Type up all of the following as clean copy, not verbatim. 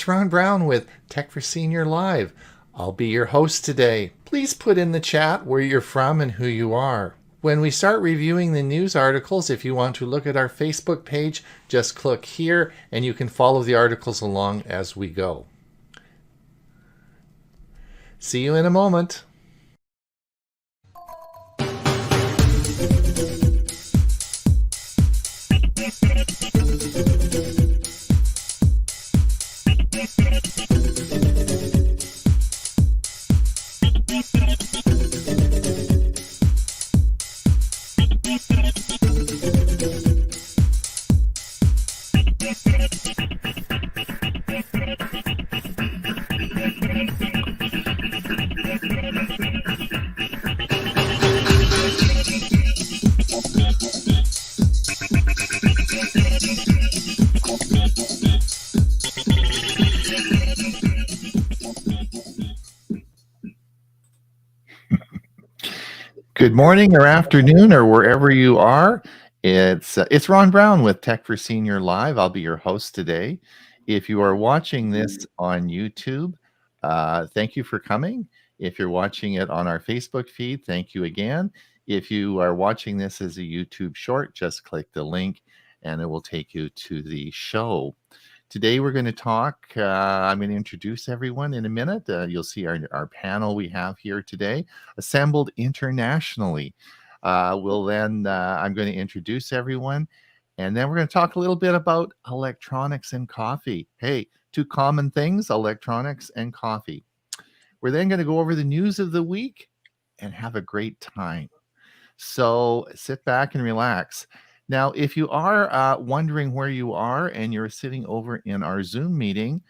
it's Ron Brown with Tech for Senior Live. I'll be your host today. Please put in the chat where you're from and who you are. When we start reviewing the news articles, if you want to look at our Facebook page, just click here and you can follow the articles along as we go. See you in a moment. Good morning or afternoon or wherever you are. It's Ron Brown with Tech for Senior Live. I'll be your host today. If you are watching this on YouTube, thank you for coming. If you're watching it on our Facebook feed, thank you again. If you are watching this as a YouTube short, just click the link and it will take you to the show. Today we're going to talk, I'm going to introduce everyone in a minute. You'll see our panel we have here today, assembled internationally. I'm going to introduce everyone, and then we're going to talk a little bit about electronics and coffee. Hey, two common things, electronics and coffee. We're then going to go over the news of the week and have a great time. So sit back and relax. Now, if you are wondering where you are and you're sitting over in our Zoom meeting,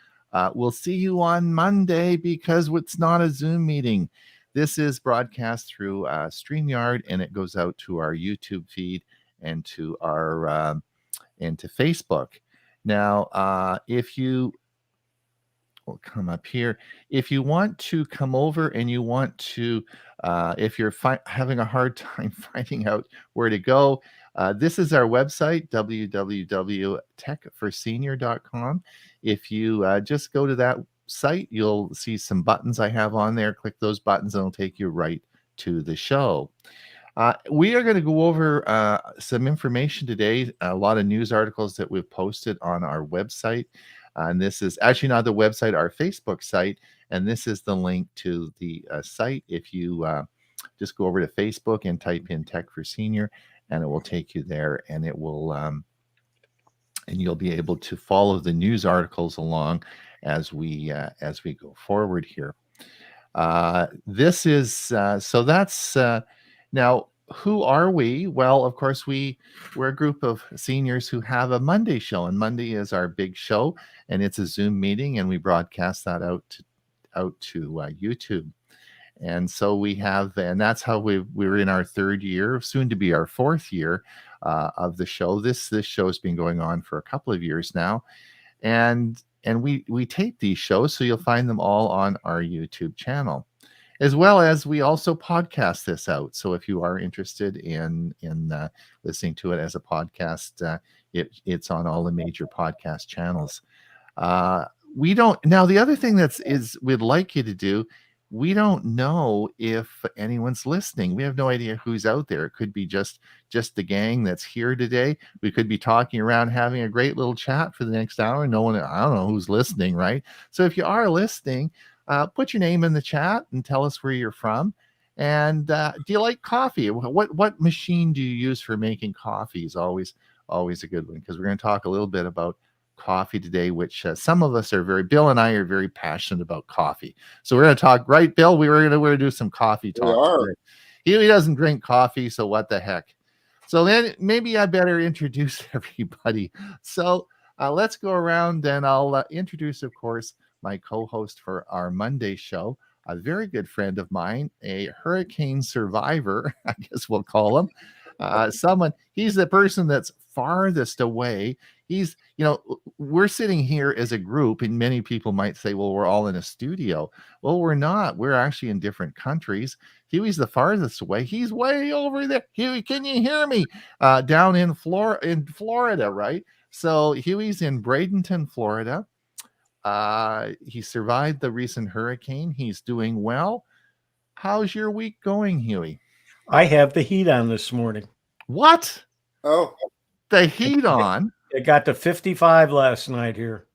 we'll see you on Monday because it's not a Zoom meeting. This is broadcast through StreamYard, and it goes out to our YouTube feed and to our to Facebook. Now, we'll come up here. If you want to come over and you want to, if you're having a hard time finding out where to go, this is our website, www.techforsenior.com. If you just go to that site, you'll see some buttons I have on there. Click those buttons and it'll take you right to the show. We are going to go over some information today, a lot of news articles that we've posted on our website. And this is actually not the website, our Facebook site. And this is the link to the site. If you just go over to Facebook and type in Tech for Senior, and it will take you there, and it will, and you'll be able to follow the news articles along as we go forward here. This is so that's now. Who are we? Well, of course, we're a group of seniors who have a Monday show, and Monday is our big show, and it's a Zoom meeting, and we broadcast that out to YouTube. And so we have, and that's how we're in our third year, soon to be our fourth year of the show. This show has been going on for a couple of years now, and we tape these shows, so you'll find them all on our YouTube channel, as well as we also podcast this out. So if you are interested in listening to it as a podcast, it's on all the major podcast channels. We don't now. The other thing we'd like you to do. We don't know if anyone's listening. We have no idea who's out there. It could be just the gang that's here today. We could be talking around, having a great little chat for the next hour. I don't know who's listening, right? So if you are listening, put your name in the chat and tell us where you're from. And do you like coffee? What machine do you use for making coffee? Is always a good one, because we're going to talk a little bit about coffee today, which some of us Bill and I are very passionate about coffee. So we're going to talk, right, Bill? We're going to do some coffee talk today. He doesn't drink coffee, so what the heck? So then maybe I better introduce everybody. So let's go around, and I'll introduce, of course, my co-host for our Monday show, a very good friend of mine, a hurricane survivor, I guess we'll call him. He's the person that's farthest away. We're sitting here as a group, and many people might say, well, we're all in a studio. Well, we're not. We're actually in different countries. Huey's the farthest away. He's way over there. Huey, can you hear me? Down in Florida, right? So Huey's in Bradenton, Florida. He survived the recent hurricane. He's doing well. How's your week going, Huey? I have the heat on this morning. What? Oh, The It, heat it, on? it got to 55 last night here,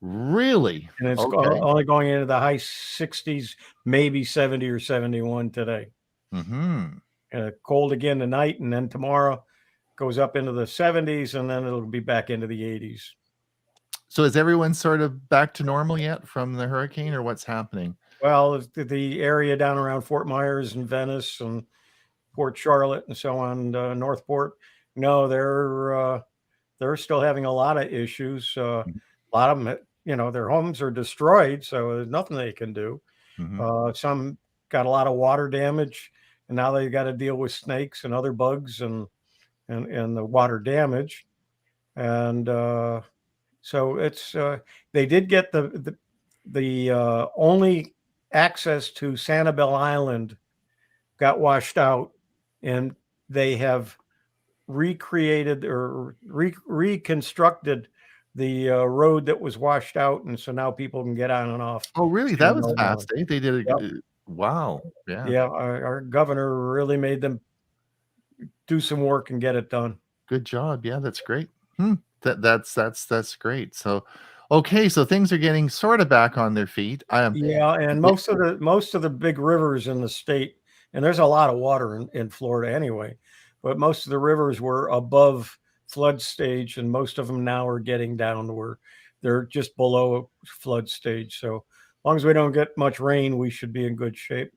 Really? and it's Okay. only going into the high 60s, maybe 70 or 71 today. Hmm. Cold again tonight, and then tomorrow goes up into the 70s, and then it'll be back into the 80s. So is everyone sort of back to normal yet from the hurricane, or what's happening? Well, the area down around Fort Myers and Venice and Port Charlotte and so on, Northport, no, they're still having a lot of issues. A lot of them, their homes are destroyed, so there's nothing they can do. Mm-hmm. Some got a lot of water damage, and now they got to deal with snakes and other bugs and the water damage. And so it's they did get the only access to Sanibel Island got washed out, and they have recreated or reconstructed the road that was washed out, and so now people can get on and off Oh, really? That was Sanibel Island. fast, eh? They did a Yep. wow. Yeah. Yeah, our governor really made them do some work and get it done. Good job. Yeah, that's great. That's great. So, okay, so things are getting sort of back on their feet. Yeah, and Yeah, most of the big rivers in the state, and there's a lot of water in Florida anyway, but most of the rivers were above flood stage, and most of them now are getting down to where they're just below flood stage. So as long as we don't get much rain, we should be in good shape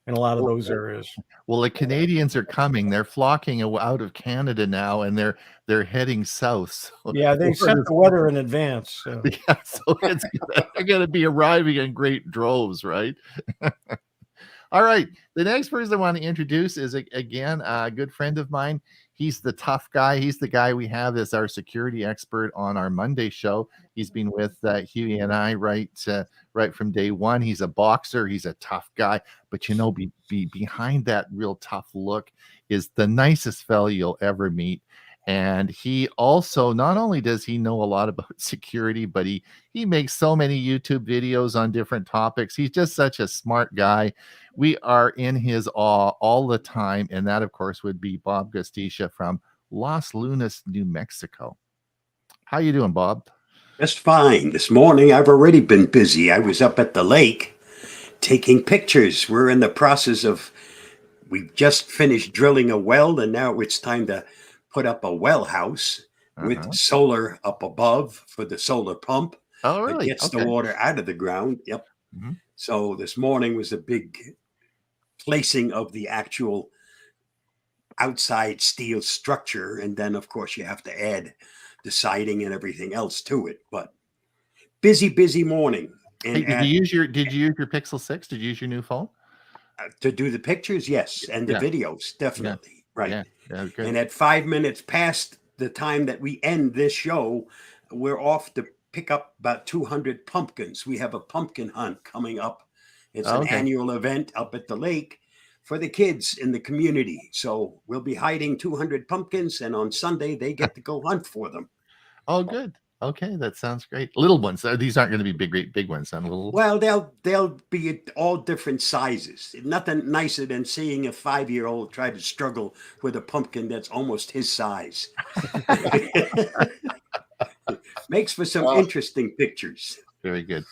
in a lot of well, those areas. well, the Canadians are coming. They're flocking out of Canada now, and they're heading south. So Yeah, they set Florida's the weather in advance. So. yeah, so they're gonna be arriving in great droves, right? All right. The next person I want to introduce is again a good friend of mine. He's the tough guy. He's the guy we have as our security expert on our Monday show. He's been with Huey and I right from day one. He's a boxer. He's a tough guy. But behind that real tough look is the nicest fella you'll ever meet. And he also not only does he know a lot about security, but he makes so many YouTube videos on different topics. He's just such a smart guy. We are in his awe all the time, and that, of course, would be Bob Gustisha from Los Lunas, New Mexico. How you doing, Bob? Just fine. This morning I've already been busy. I was up at the lake taking pictures. We're in the process of, we've just finished drilling a well, and now it's time to put up a well house with Uh-huh. solar up above for the solar pump Oh, that really? gets the Okay. water out of the ground. Yep. Mhm. So this morning was a big placing of the actual outside steel structure. And then, of course, you have to add the siding and everything else to it. But busy morning. Hey, And did you use your Pixel 6? Did you use your new phone? to do the pictures, yes, and the Yeah, videos, yeah, definitely. Right. yeah, yeah. Good. And at 5 minutes past the time that we end this show, we're off to pick up about 200 pumpkins. We have a pumpkin hunt coming up. It's an Okay. annual event up at the lake for the kids in the community. So we'll be hiding 200 pumpkins, and on Sunday, they get to go hunt for them. Oh, good. Okay, that sounds great. Little ones. These aren't going to be great big ones. I'm little. Well, they'll be all different sizes. Nothing nicer than seeing a 5-year-old try to struggle with a pumpkin that's almost his size. Makes for some well, interesting pictures. Very good.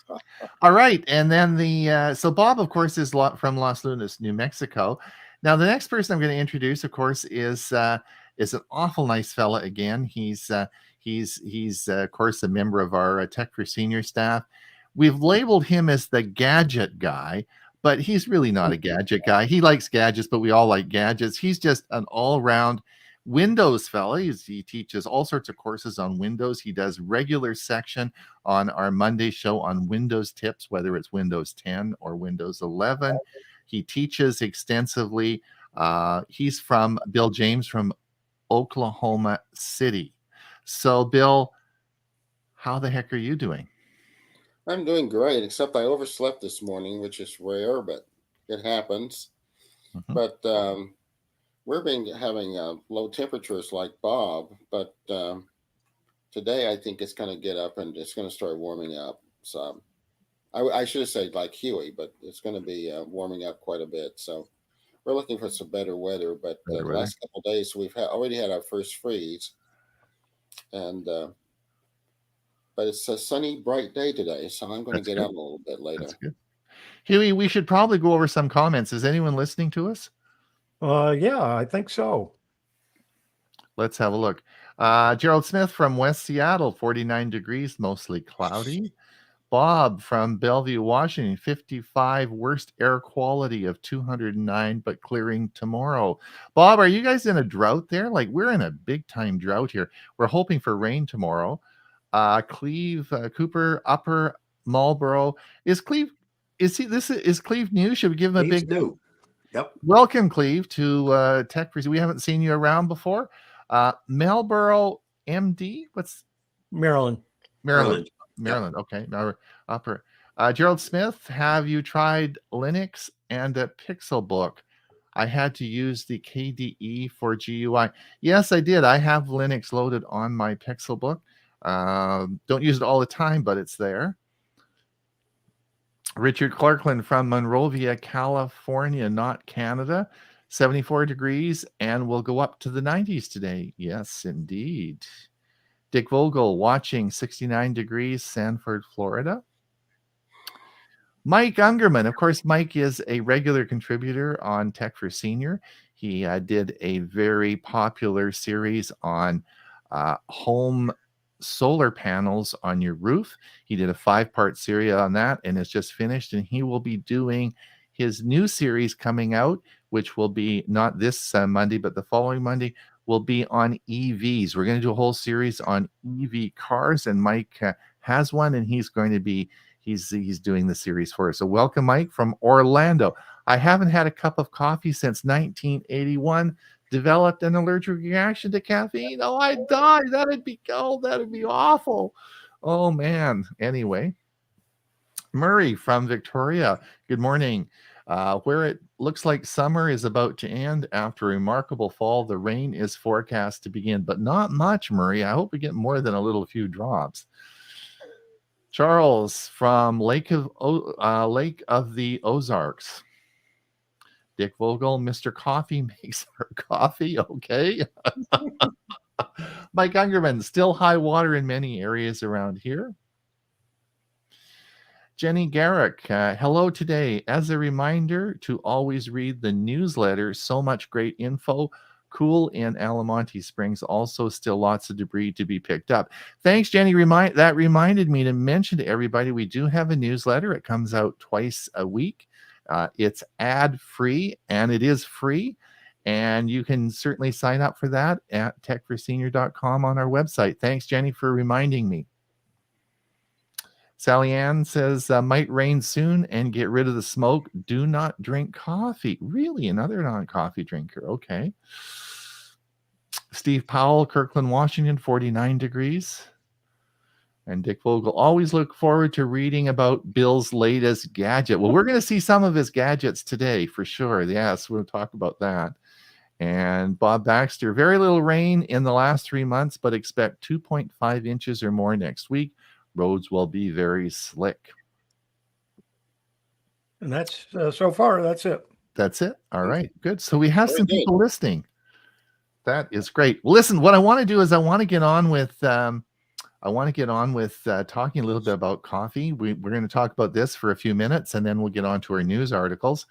All right, and then so Bob, of course, is from Los Lunas, New Mexico. Now, the next person I'm going to introduce, of course, is an awful nice fella. Again, he's of course a member of our Tech for Senior staff. We've labeled him as the gadget guy, but he's really not a gadget guy. He likes gadgets, but we all like gadgets. He's just an all-round Windows fella. He teaches all sorts of courses on Windows. He does regular section on our Monday show on Windows tips, whether it's Windows 10 or Windows 11. He teaches extensively. He's from Bill James from Oklahoma City. So, Bill, how the heck are you doing? I'm doing great, except I overslept this morning, which is rare, but it happens. Mhm. But we're being having low temperatures like Bob, but today I think it's going to get up and it's going to start warming up. So I should have said like Huey, but it's going to be warming up quite a bit. So we're looking for some better weather. But Better the weather. last couple of days we've already had our first freeze, and but it's a sunny, bright day today, so I'm going to That's get good. out a little bit That's later. good. Huey, we should probably go over some comments. Is anyone listening to us? Yeah, I think so. Let's have a look. Gerald Smith from West Seattle, 49 degrees, mostly cloudy. Bob from Bellevue, Washington, 55, worst air quality of 209, but clearing tomorrow. Bob, are you guys in a drought there? Like, we're in a big time drought here. We're hoping for rain tomorrow. Cleve, Cooper, Upper Marlboro. Is Cleve, is Cleve new? Should we give him a Leaves big new. Yep. welcome, Cleve, to Tech Freeze? We haven't seen you around before. Marlboro MD, what's Maryland. Maryland? Yep. Maryland, okay. Now Upper. Gerald Smith, have you tried Linux and a Pixelbook? I had to use the KDE for GUI. Yes, I did. I have Linux loaded on my Pixelbook. Don't use it all the time, but it's there. Richard Clarkland from Monrovia, California, not Canada. 74 degrees, and we'll go up to the 90s today. Yes, indeed. Dick Vogel watching 69 degrees, Sanford, Florida. Mike Ungerman. Of course, Mike is a regular contributor on Tech for Senior. He did a very popular series on home solar panels on your roof. He did a 5-part series on that and it's just finished. And he will be doing his new series coming out, which will be not this Monday, but the following Monday, will be on EVs. We're going to do a whole series on EV cars, and Mike has one, and he's going to be he's doing the series for us. So welcome, Mike from Orlando. I haven't had a cup of coffee since 1981. Developed an allergic reaction to caffeine. Oh, I'd die. That'd be awful. Oh man. Anyway, Murray from Victoria. Good morning. Where it looks like summer is about to end after a remarkable fall, the rain is forecast to begin, but not much, Murray. I hope we get more than a little few drops. Charles from Lake of the Ozarks. Dick Vogel, Mr. Coffee makes our coffee. Okay. Mike Ungerman, still high water in many areas around here. Jenny Garrick, hello today. As a reminder to always read the newsletter, so much great info. Cool in Alamonte Springs. Also, still lots of debris to be picked up. Thanks, Jenny. That reminded me to mention to everybody we do have a newsletter. It comes out twice a week. It's ad-free, and it is free. And you can certainly sign up for that at techforsenior.com on our website. Thanks, Jenny, for reminding me. Sally Ann says, might rain soon and get rid of the smoke. Do not drink coffee. Really? Another non-coffee drinker. Okay. Steve Powell, Kirkland, Washington, 49 degrees. And Dick Vogel, always look forward to reading about Bill's latest gadget. Well, we're going to see some of his gadgets today for sure. Yes, we'll talk about that. And Bob Baxter, very little rain in the last 3 months, but expect 2.5 inches or more next week. Roads will be very slick. And that's so far, that's it. That's it. All right, good. So we have Very some good. people listening. That is great. Well, listen, what I want to do is I want to get on with talking a little bit about coffee. We're going to talk about this for a few minutes, and then we'll get on to our news articles.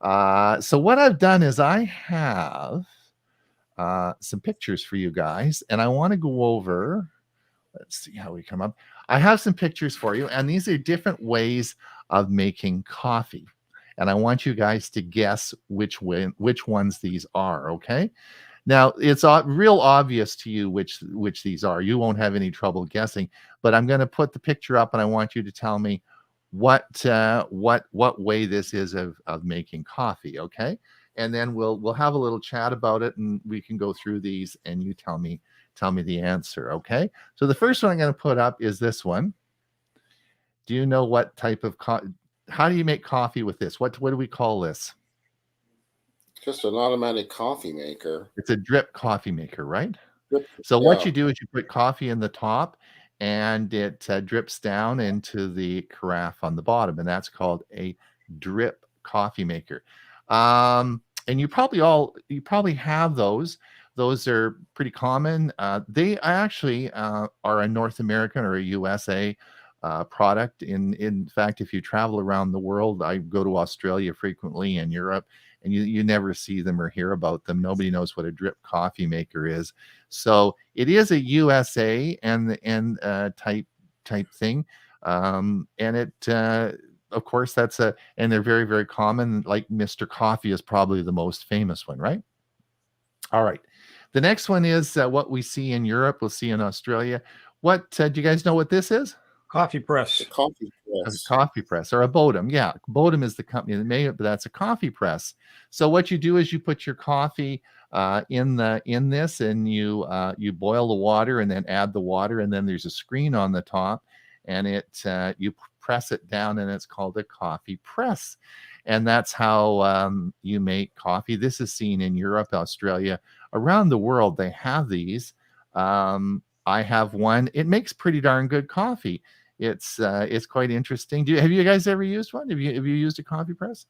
So what I've done is I have some pictures for you guys, and I want to go over. Let's see how we come up. I have some pictures for you, and these are different ways of making coffee. And I want you guys to guess which ones these are, okay? Now, it's real obvious to you which these are. You won't have any trouble guessing, but I'm going to put the picture up, and I want you to tell me what way this is of making coffee, okay? And then we'll have a little chat about it, and we can go through these, and you tell me the answer, okay? So the first one I'm going to put up is this one. Do you know what type of how do you make coffee with this? What do we call this? Just an automatic coffee maker. It's a drip coffee maker, right? Drip, So what yeah. you do is you put coffee in the top, and it drips down into the carafe on the bottom, and that's called a drip coffee maker. And you probably have those. Those are pretty common. They actually are a North American or a USA product. In fact, if you travel around the world, I go to Australia frequently and Europe, and you never see them or hear about them. Nobody knows what a drip coffee maker is. So it is a USA and type thing, and it. Of course, and they're very, very common. Like Mr. Coffee is probably the most famous one, right? All right. The next one is what we see in Europe. We'll see in Australia. What do you guys know what this is? Coffee press. The coffee A press. coffee press or a Bodum. Yeah, Bodum is the company that made it, but that's a coffee press. So what you do is you put your coffee in this, and you boil the water and then add the water, and then there's a screen on the top, and you press it down, and it's called a coffee press, and that's how you make coffee. This is seen in Europe, Australia, around the world. They have these. I have one. It makes pretty darn good coffee. It's quite interesting. Have you guys ever used one? Have you used a coffee press?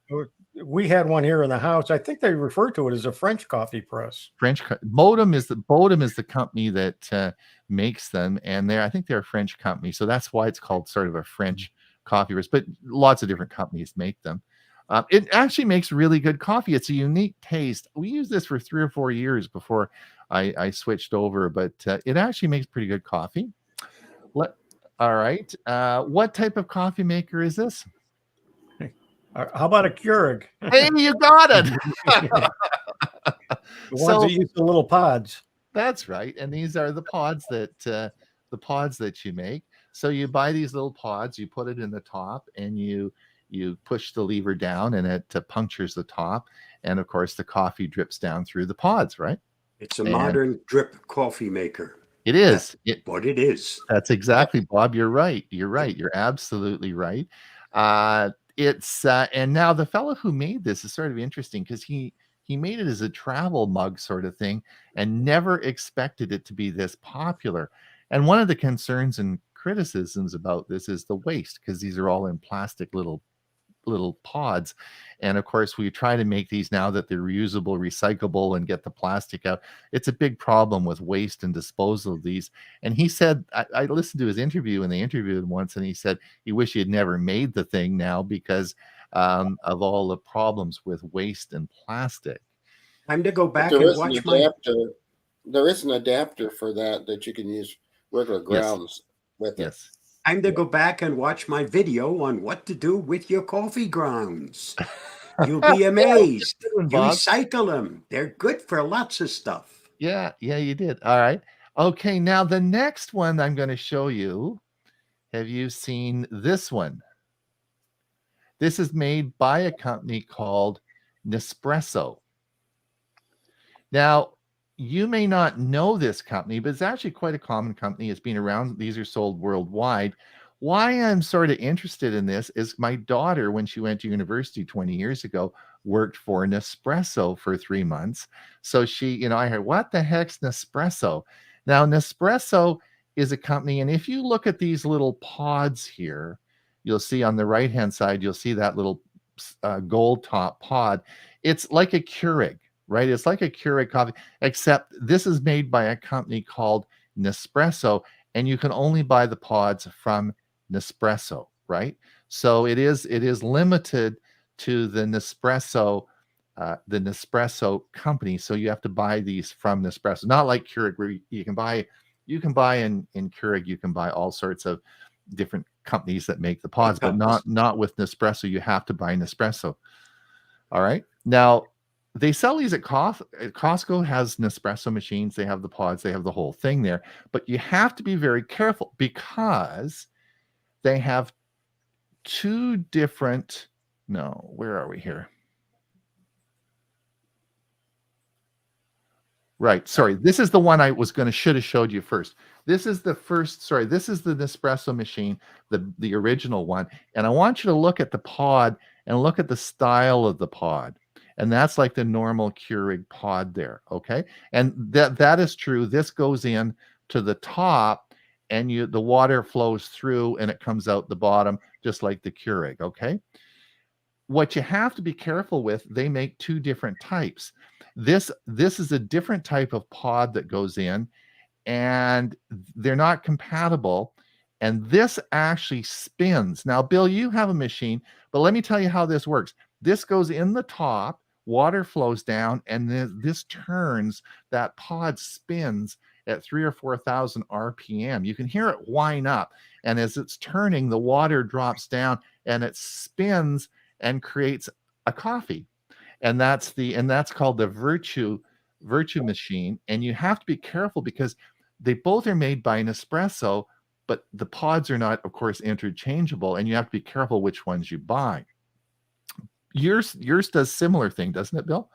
We had one here in the house. I think they refer to it as a French coffee press. Bodum is the company that makes them, and I think they're a French company, so that's why it's called sort of a French coffee press. But lots of different companies make them. It actually makes really good coffee. It's a unique taste. We used this for 3 or 4 years before I switched over, but it actually makes pretty good coffee. All right. What type of coffee maker is this? How about a Keurig? Hey, you got it. The ones that use the little pods. That's right. And these are the pods that you make. So you buy these little pods, you put it in the top, and you push the lever down, and it punctures the top. And of course, the coffee drips down through the pods, right? It's a modern drip coffee maker. It is. What it is. That's exactly, Bob. You're right. You're absolutely right. And now the fellow who made this is sort of interesting because he made it as a travel mug sort of thing and never expected it to be this popular. And one of the concerns and criticisms about this is the waste, because these are all in plastic little pods, and of course we try to make these now that they're reusable, recyclable, and get the plastic out. It's a big problem with waste and disposal of these. And he said, I listened to his interview, and they interviewed him once, and he said he wished he had never made the thing now because of all the problems with waste and plastic. Time to go back and watch There is an adapter for that you can use regular grounds with it. Yes. Time to go back and watch my video on what to do with your coffee grounds. You'll be amazed. You recycle them. They're good for lots of stuff. Yeah, you did. All right. Okay, now the next one I'm going to show you. Have you seen this one? This is made by a company called Nespresso. Now, you may not know this company, but it's actually quite a common company. It's been around. These are sold worldwide. Why I'm sort of interested in this is my daughter, when she went to university 20 years ago, worked for Nespresso for 3 months. So I heard, what the heck's Nespresso? Now, Nespresso is a company, and if you look at these little pods here, you'll see on the right-hand side, you'll see that little gold top pod. It's like a Keurig. Right? It's like a Keurig coffee, except this is made by a company called Nespresso, and you can only buy the pods from Nespresso, right? So it is limited to the Nespresso company. So you have to buy these from Nespresso, not like Keurig, where you can buy in Keurig, you can buy all sorts of different companies that make the pods, but not with Nespresso. You have to buy Nespresso. All right. Now, they sell these at Costco. Has Nespresso machines. They have the pods. They have the whole thing there. But you have to be very careful because they have two different. No, where are we here? Right. Sorry. This is the one I should have showed you first. This is the first. Sorry. This is the Nespresso machine, the original one. And I want you to look at the pod and look at the style of the pod. And that's like the normal Keurig pod there, okay? And that is true. This goes in to the top, and the water flows through and it comes out the bottom, just like the Keurig. Okay. What you have to be careful with, they make two different types. This is a different type of pod that goes in, and they're not compatible. And this actually spins. Now, Bill, you have a machine, but let me tell you how this works. This goes in the top, water flows down, and then this turns, that pod spins at 3 or 4,000 RPM. You can hear it whine up. And as it's turning, the water drops down and it spins and creates a coffee. And that's called the virtue machine. And you have to be careful because they both are made by Nespresso, but the pods are not, of course, interchangeable, and you have to be careful which ones you buy. Yours does similar thing, doesn't it, Bill?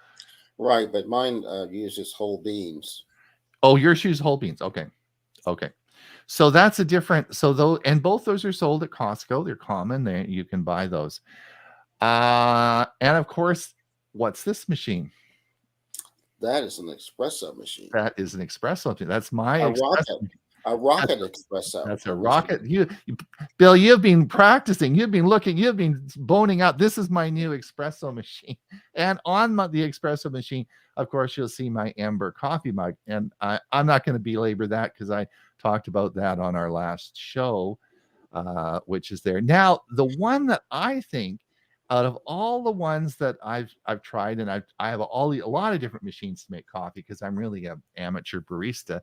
Right, but mine uses whole beans. Oh, yours uses whole beans. Okay. So that's a different. So though, and both those are sold at Costco. They're common. You can buy those. And of course, what's this machine? That is an espresso machine. That is an espresso. That's my A espresso. rocket espresso. That's a rocket. Bill, you've been practicing. You've been looking. You've been boning out. This is my new espresso machine. And on the espresso machine, of course, you'll see my Amber coffee mug. And I'm not going to belabor that because I talked about that on our last show, which is there. Now, the one that I think, out of all the ones that I've tried, and I have a lot of different machines to make coffee because I'm really an amateur barista.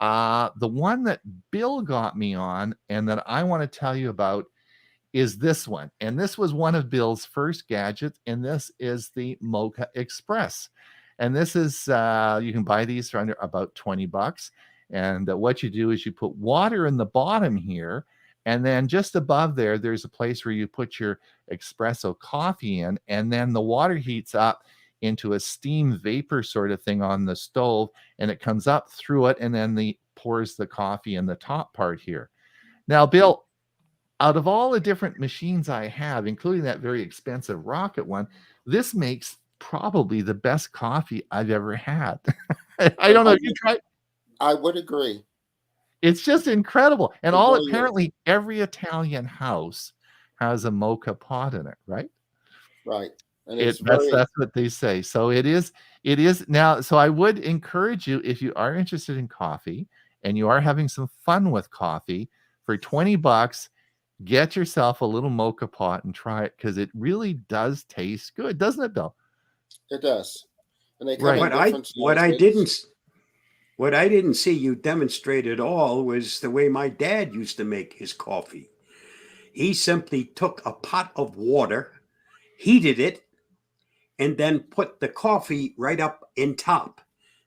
The one that Bill got me on and that I want to tell you about is this one. And this was one of Bill's first gadgets, and this is the Mocha Express. And this is, you can buy these for under about $20. And what you do is you put water in the bottom here, and then just above there's a place where you put your espresso coffee in, and then the water heats up into a steam vapor sort of thing on the stove, and it comes up through it, and then pours the coffee in the top part here. Now, Bill, out of all the different machines I have, including that very expensive rocket one, this makes probably the best coffee I've ever had. I don't know if you tried. I would agree. It's just incredible. And apparently every Italian house has a mocha pot in it, right? Right. And that's what they say. So it is now. So I would encourage you, if you are interested in coffee and you are having some fun with coffee, for $20, get yourself a little mocha pot and try it, because it really does taste good, doesn't it, Bill? It does. And they come in different What I didn't see you demonstrate at all was the way my dad used to make his coffee. He simply took a pot of water, heated it, and then put the coffee right up in top.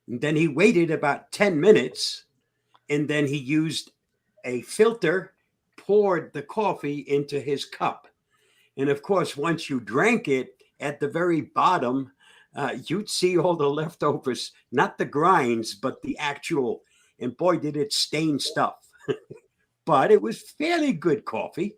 And then he waited about 10 minutes, and then he used a filter, poured the coffee into his cup. And of course, once you drank it, at the very bottom, you'd see all the leftovers, not the grinds, but the actual, and boy, did it stain stuff. But it was fairly good coffee.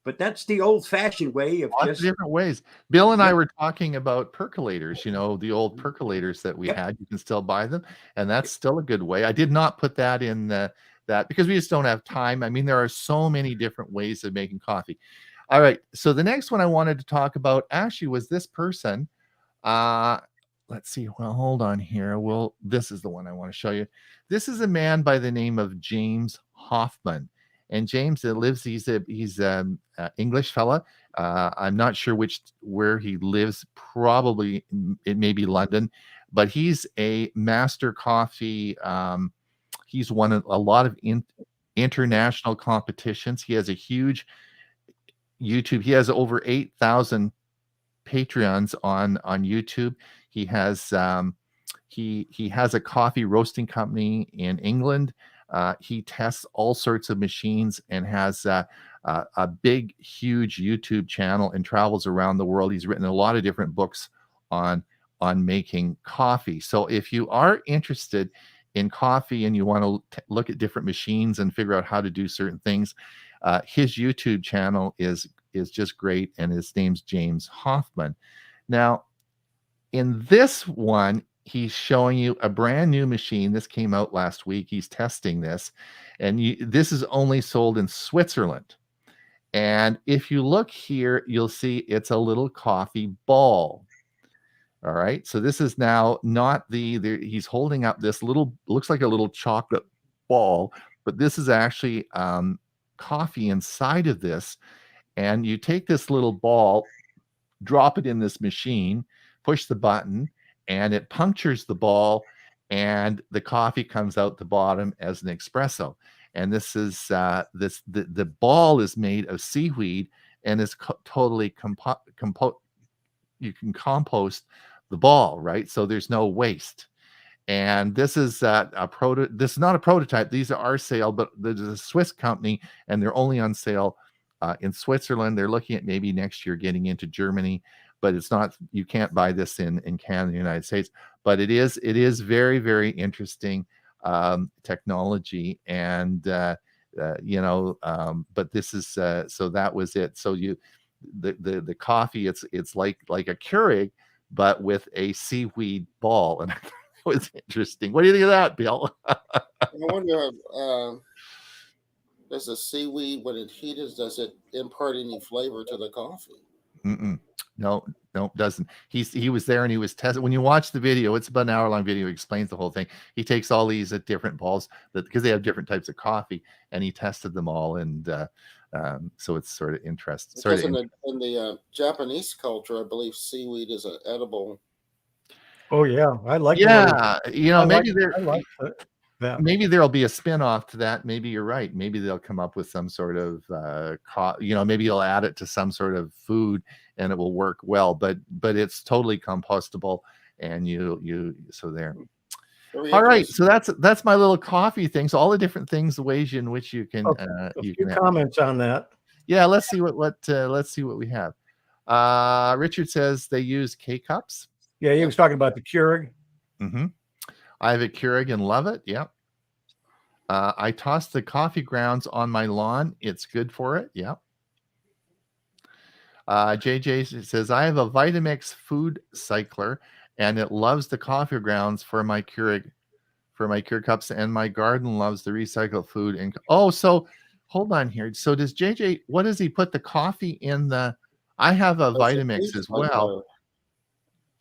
But that's the old-fashioned way of Lots of different ways. Bill and I were talking about percolators, the old percolators that we had. You can still buy them, and that's still a good way. I did not put that in that because we just don't have time. I mean, there are so many different ways of making coffee. All right, so the next one I wanted to talk about actually was this person. Let's see. Well, hold on here. This is the one I want to show you. This is a man by the name of James Hoffman. And James he's an English fella. I'm not sure where he lives. Probably it may be London, but he's a master coffee. He's won a lot of international competitions. He has a huge YouTube. He has over 8,000 Patreons on YouTube. He has he has a coffee roasting company in England. He tests all sorts of machines and has a big, huge YouTube channel and travels around the world. He's written a lot of different books on making coffee. So if you are interested in coffee and you want to look at different machines and figure out how to do certain things, his YouTube channel is just great, and his name's James Hoffman. Now, in this one, he's showing you a brand new machine. This came out last week. He's testing this, and this is only sold in Switzerland. And if you look here, you'll see it's a little coffee ball. All right. So this is now not he's holding up this looks like a little chocolate ball, but this is actually coffee inside of this. And you take this little ball, drop it in this machine, push the button, and it punctures the ball, and the coffee comes out the bottom as an espresso. And this is the ball is made of seaweed and is totally you can compost the ball, right? So there's no waste. And this is this is not a prototype. These are sale, but there's a Swiss company, and they're only on sale in Switzerland. They're looking at maybe next year getting into Germany, but it's not. You can't buy this in Canada, the United States. But it is very, very interesting technology, and but this is so that was it. So the coffee, it's like a Keurig, but with a seaweed ball, and it was interesting. What do you think of that, Bill? I wonder, does the seaweed, when it heats, does it impart any flavor to the coffee? No, doesn't. He was there and he was testing. When you watch the video, it's about an hour-long video. He explains the whole thing. He takes all these different balls because they have different types of coffee, and he tested them all. And so it's sort of interesting. In the Japanese culture, I believe seaweed is an edible. Oh yeah, I like. Yeah, maybe that. Maybe there'll be a spin-off to that. Maybe you're right. Maybe they'll come up with some sort of maybe you'll add it to some sort of food and it will work well. But it's totally compostable, and so there. All right, so that's my little coffee thing. So all the different things, the ways in which you can comments on that. Yeah, let's see what we have. Richard says they use K-cups. Yeah, he was talking about the Keurig. Mm-hmm. I have a Keurig and love it. Yep. I toss the coffee grounds on my lawn. It's good for it. Yep. JJ says I have a Vitamix food cycler, and it loves the coffee grounds for my Keurig cups, and my garden loves the recycled food. And so hold on here. So does JJ? What does he put the coffee in the? I have a Vitamix as well,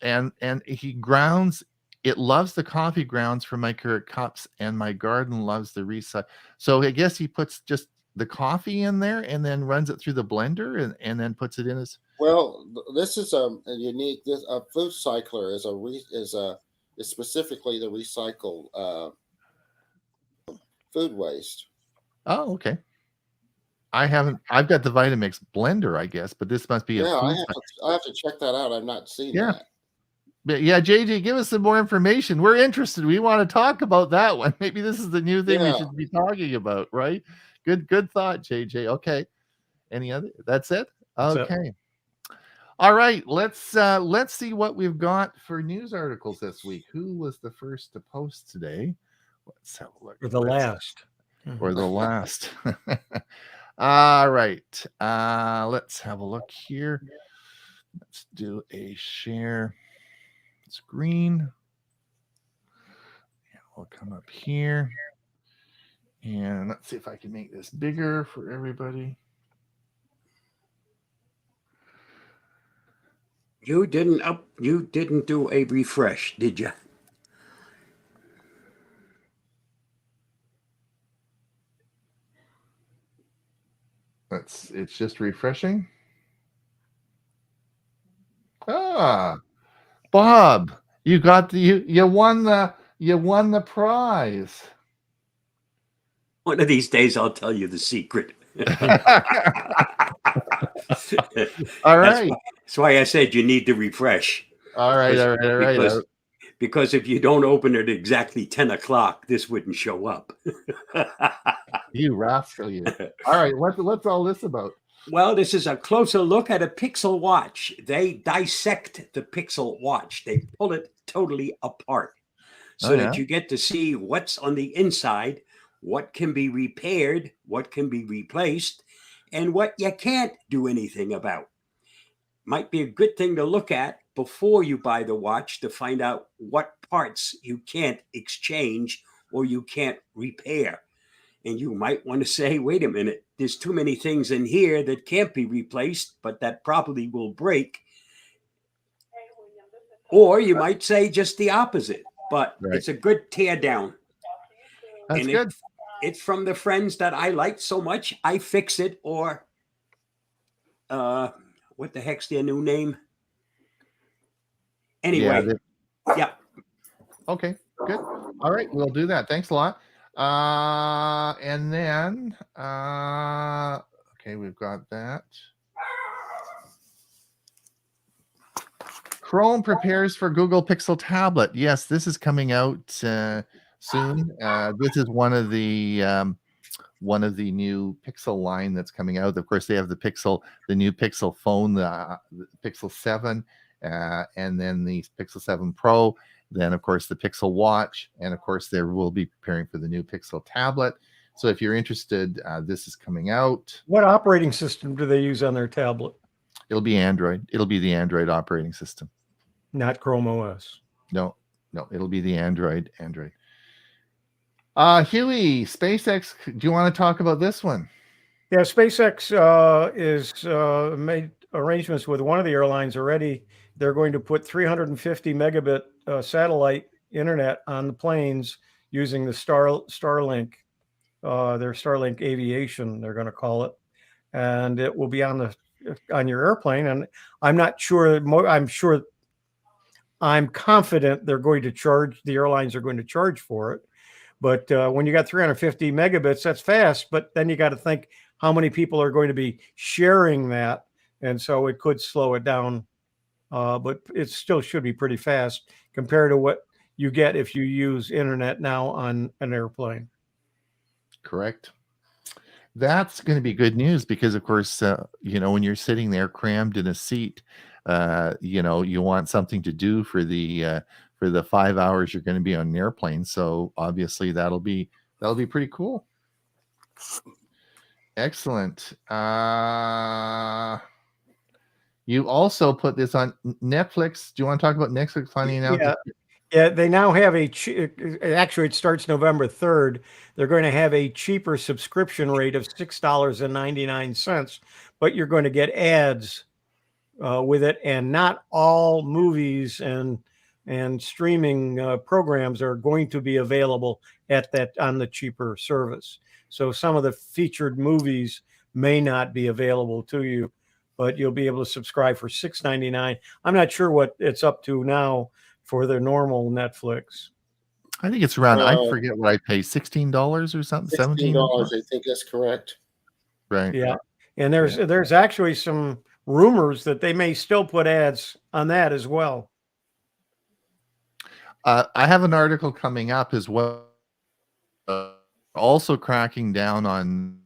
and he grounds. It loves the coffee grounds for my Keurig cups, and my garden loves the recycle. So I guess he puts just the coffee in there and then runs it through the blender and then puts it in his. Well, this is a unique. A food cycler is specifically the recycled food waste. Oh, okay. I've got the Vitamix blender, I guess, but this must be a food. I have to check that out. I've not seen that. But yeah, JJ, give us some more information. We're interested. We want to talk about that one. Maybe this is the new thing we should be talking about, right? Good thought, JJ. Okay. Any other? That's it? Okay. All right. Let's see what we've got for news articles this week. Who was the first to post today? Let's have a look. Or the last. All right. Let's have a look here. Let's do a share screen, and we'll come up here, and let's see if I can make this bigger for everybody. You didn't do a refresh, did you? It's just refreshing. Bob, you got you won the prize. One of these days, I'll tell you the secret. All right. That's why I said you need to refresh. All right. Because if you don't open it exactly 10 o'clock, this wouldn't show up. You rascal, you. All right. What's all this about? Well, this is a closer look at a Pixel watch. They dissect the Pixel watch. They pull it totally apart so that you get to see what's on the inside, what can be repaired, what can be replaced, and what you can't do anything about. Might be a good thing to look at before you buy the watch to find out what parts you can't exchange or you can't repair. And you might want to say, wait a minute, there's too many things in here that can't be replaced, but that probably will break. Or you might say just the opposite, but Right. it's a good tear down. That's And good. it's from the friends that I liked so much, I fix it. Or what the heck's their new name? Yeah. Anyway, yeah. Okay. Good. All right. We'll do that. Thanks a lot. And then, okay, we've got that. Chrome prepares for Google Pixel tablet. Yes, this is coming out soon. This is one of the new Pixel line that's coming out. Of course, they have the new Pixel phone, the Pixel 7, and then the Pixel 7 Pro. Then, of course, the Pixel Watch, and of course, they will be preparing for the new Pixel tablet. So, if you're interested, this is coming out. What operating system do they use on their tablet? It'll be Android. It'll be the Android operating system. Not Chrome OS. No, it'll be the Android. Huey, SpaceX, do you want to talk about this one? Yeah, SpaceX is made arrangements with one of the airlines already. They're going to put 350 megabit satellite internet on the planes using the Starlink, their Starlink Aviation, they're going to call it, and it will be on your airplane. And I'm not sure. I'm confident the airlines are going to charge for it. But when you got 350 megabits, that's fast. But then you got to think how many people are going to be sharing that. And so it could slow it down. But it still should be pretty fast compared to what you get if you use internet now on an airplane. Correct. That's going to be good news because, of course, when you're sitting there crammed in a seat, you want something to do for the 5 hours you're going to be on an airplane. So obviously that'll be pretty cool. Excellent. You also put this on Netflix. Do you want to talk about Netflix finding out? Yeah, they now have actually it starts November 3rd. They're going to have a cheaper subscription rate of $6.99, but you're going to get ads with it, and not all movies and streaming programs are going to be available on the cheaper service. So some of the featured movies may not be available to you, but you'll be able to subscribe for $6.99. I'm not sure what it's up to now for the normal Netflix. I think it's around. I forget what I pay. $16 or something. $16. I think that's correct. Right. Yeah, and there's actually some rumors that they may still put ads on that as well. I have an article coming up as well. Also cracking down on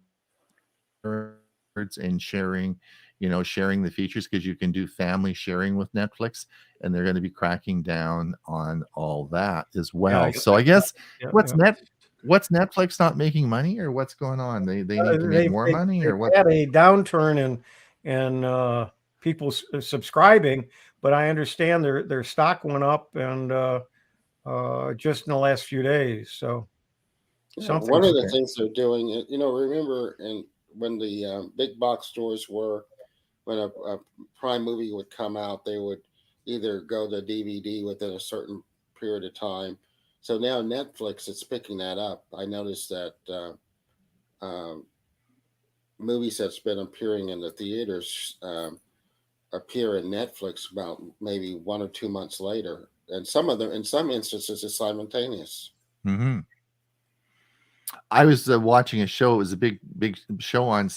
words and sharing the features, because you can do family sharing with Netflix, and they're going to be cracking down on all that as well. So I guess what's Netflix not making money, or what's going on? They need to make more money, or what? Had a downturn in people subscribing, but I understand their stock went up and just in the last few days. So one of the things they're doing, remember when the big box stores were, when a Prime movie would come out, they would either go to DVD within a certain period of time. So now Netflix is picking that up. I noticed that movies that's been appearing in the theaters appear in Netflix about maybe 1 or 2 months later, and some of them, in some instances, is simultaneous. Mm-hmm. I was watching a show. It was a big show on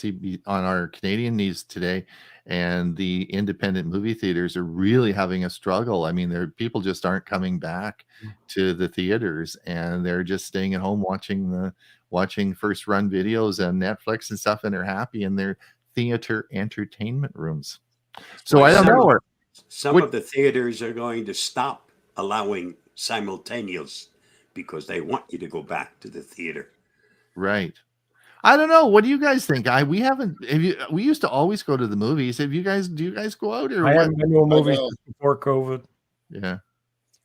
our Canadian news today, and the independent movie theaters are really having a struggle. I mean, people just aren't coming back to the theaters, and they're just staying at home watching first run videos on Netflix and stuff, and they're happy in their theater entertainment rooms. So I don't know. Some of the theaters are going to stop allowing simultaneous because they want you to go back to the theater. Right. I don't know. What do you guys think? We used to always go to the movies. Do you guys go out, or I haven't been to a movie since before COVID. Yeah.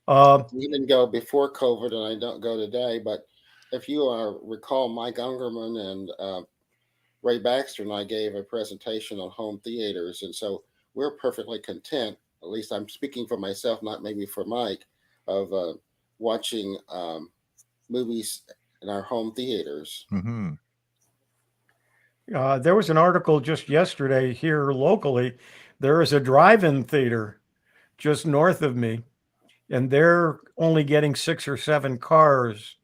You didn't go before COVID, and I don't go today. But if you recall, Mike Ungerman and Ray Baxter and I gave a presentation on home theaters, and so we're perfectly content. At least I'm speaking for myself, not maybe for Mike, of watching movies in our home theaters. Mm-hmm. There was an article just yesterday here locally. There is a drive-in theater just north of me, and they're only getting 6 or 7 cars,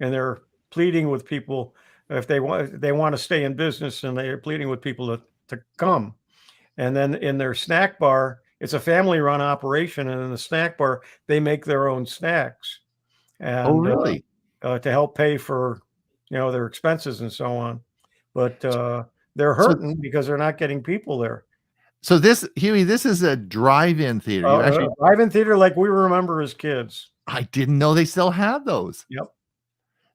and they're pleading with people if they want to stay in business, and they're pleading with people to come. And then in their snack bar, it's a family-run operation, and in the snack bar, they make their own snacks, Oh, and really? to help pay for their expenses and so on. But they're So, hurting because they're not getting people there. so this, Huey, this is a drive-in theater. You actually, Drive-in theater like we remember as kids. I didn't know they still had those. Yep.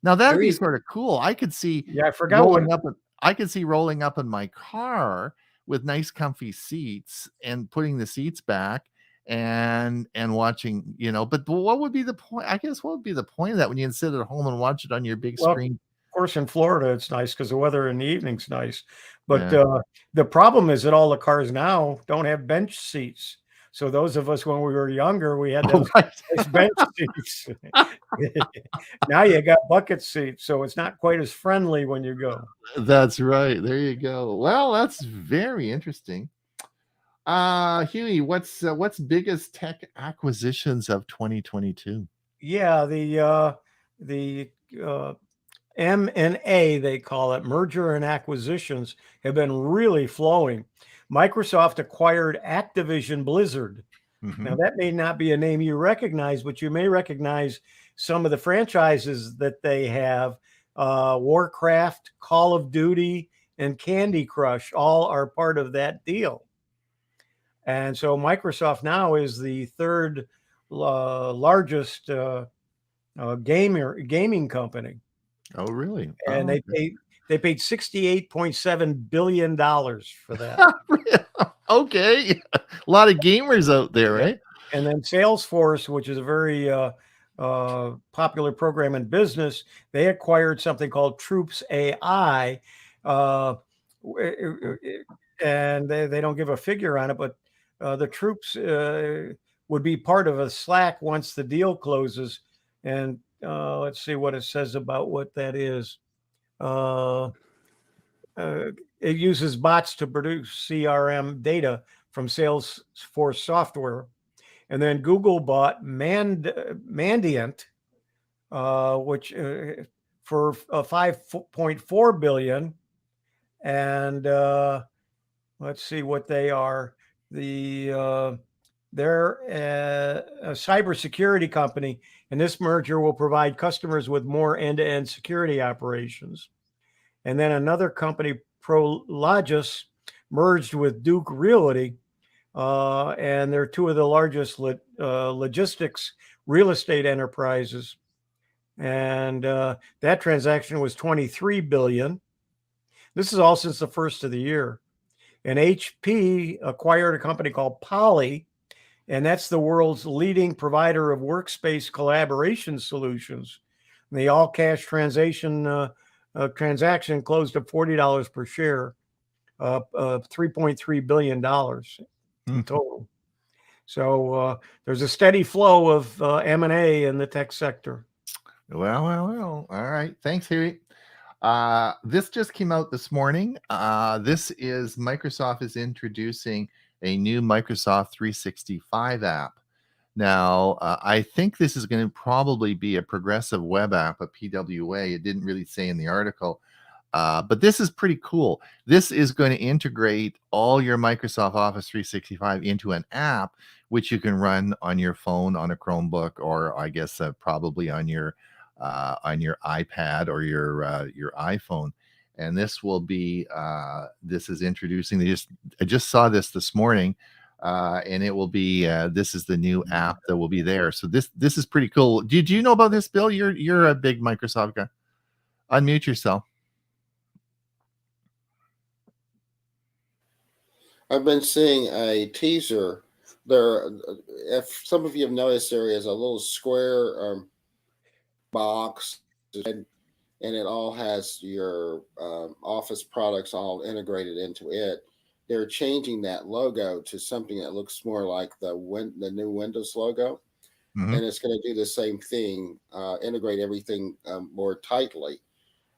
Now that'd be Very sort of cool. I could see Yeah, I forgot what. rolling up in my car with nice comfy seats and putting the seats back and watching, but what would be the point? I guess what would be the point of that when you can sit at home and watch it on your big Well, screen? of course, in Florida, it's nice because the weather in the evening's nice. But Yeah. the problem is that all the cars now don't have bench seats. So those of us when we were younger, we had Oh, those right. nice bench seats. Now you got bucket seats, so it's not quite as friendly when you go. That's right. There you go. Well, that's very interesting. Huey, what's biggest tech acquisitions of 2022? Yeah, the M&A, they call it, merger and acquisitions, have been really flowing. Microsoft acquired Activision Blizzard. Mm-hmm. Now, that may not be a name you recognize, but you may recognize some of the franchises that they have. Warcraft, Call of Duty, and Candy Crush all are part of that deal. And so Microsoft now is the third largest gaming company. Oh, really? And Oh, they paid $68.7 billion for that. okay. A lot of gamers out there, Yeah. right? And then Salesforce, which is a very popular program in business, they acquired something called Troops AI. And they don't give a figure on it, but the Troops would be part of a Slack once the deal closes. And let's see what it says about what that is. It uses bots to produce CRM data from Salesforce software. And then Google bought Mandiant, which for 5.4 billion. And let's see what they are. They're a cybersecurity company, and this merger will provide customers with more end-to-end security operations. And then another company, Prologis, merged with Duke Realty, and they're two of the largest logistics real estate enterprises. And that transaction was 23 billion. This is all since the first of the year. And HP acquired a company called Poly, and that's the world's leading provider of workspace collaboration solutions. And the all-cash transaction closed at $40 per share, $3.3 billion in total. So there's a steady flow of M&A in the tech sector. Well. All right. Thanks, Huey. This just came out this morning. This is Microsoft is introducing a new Microsoft 365 app. Now, I think this is going to probably be a progressive web app, a PWA. It didn't really say in the article, but this is pretty cool. This is going to integrate all your Microsoft Office 365 into an app, which you can run on your phone, on a Chromebook, or I guess probably on your iPad or your iPhone. And this will be this is introducing. I just saw this morning. And it will be this is the new app that will be there. So this is pretty cool. Did you know about this, Bill? You're a big Microsoft guy. Unmute yourself. I've been seeing a teaser there, if some of you have noticed, there is a little square box, and it all has your office products all integrated into it. They're changing that logo to something that looks more like the new Windows logo, Hmm. and it's going to do the same thing, integrate everything more tightly.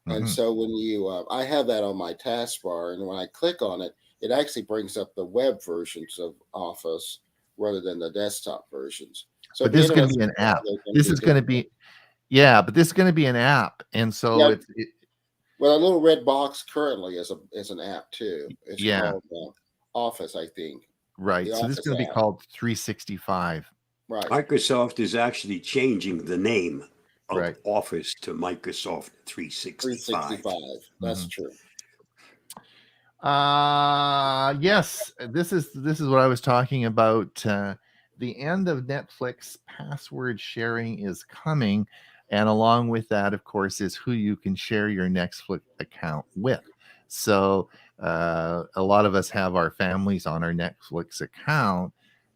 And Hmm. so when you, I have that on my taskbar, and when I click on it, it actually brings up the web versions of Office rather than the desktop versions. So But it'd be this is going to interesting be an to how app. they're going to This be is going doing to that. be, yeah, but this is going to be an app, and so Yeah, well, a little red box currently is an app too. It's yeah, called Office, I think, right. the So this is Office going to be app. called 365. Right, Microsoft is actually changing the name of Right. Office to Microsoft 365. 365. That's Hmm. true. Yes, this is what I was talking about. The end of Netflix password sharing is coming, and along with that, of course, is who you can share your Netflix account with. So a lot of us have our families on our Netflix account,